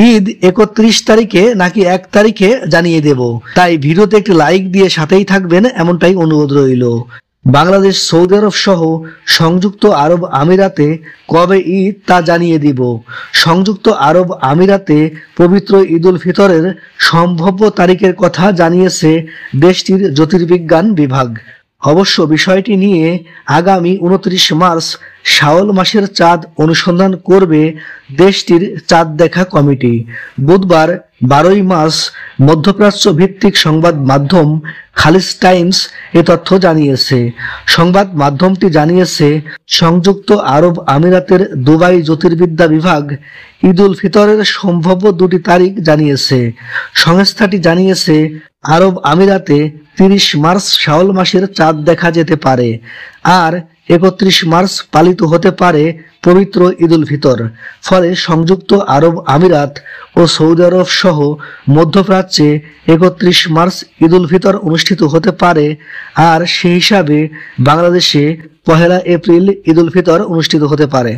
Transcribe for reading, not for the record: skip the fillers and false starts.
ঈদ 31 তারিখে নাকি 1 তারিখে জানিয়ে দেব, তাই ভিডিওতে একটি লাইক দিয়ে সাথেই থাকবেন এমনটাই অনুরোধ রইল। বাংলাদেশ, সৌদি আরব সহ সংযুক্ত আরব আমিরাতে কবে ঈদ তা জানিয়ে দিব। সংযুক্ত আরব আমিরাতে পবিত্র ঈদ উল ফিতরের সম্ভাব্য তারিখের কথা জানিয়েছে দেশটির জ্যোতির্বিজ্ঞান বিভাগ। অবশ্য বিষয়টি নিয়ে আগামী 29 মার্চ শাওয়াল মাসের চাঁদ অনুসন্ধান করবে দেশটির চাঁদ দেখা কমিটি। বুধবার 12 মার্চ মধ্যপ্রাচ্য ভিত্তিক সংবাদ মাধ্যম খালিজ টাইমস এ তথ্য জানিয়েছে। সংবাদ মাধ্যমটি জানিয়েছে, সংযুক্ত আরব আমিরাতের দুবাই জ্যোতির্বিদ্যা বিভাগ ঈদ উল ফিতরের সম্ভাব্য 2টি তারিখ জানিয়েছে। সংস্থাটি জানিয়েছে, আরব আমিরাতে 30 মার্চ শাওয়াল মাসের চাঁদ দেখা যেতে পারে, আর 31 মার্চ পালিত হতে পারে পবিত্র ঈদ উল ফিতর। ফলে সংযুক্ত আরব আমিরাত ও সৌদি আরব সহ মধ্যপ্রাচ্যে 31 মার্চ ঈদ উল ফিতর অনুষ্ঠিত হতে পারে, আর সেই হিসাবে বাংলাদেশে 1 এপ্রিল ঈদ উল ফিতর অনুষ্ঠিত হতে পারে।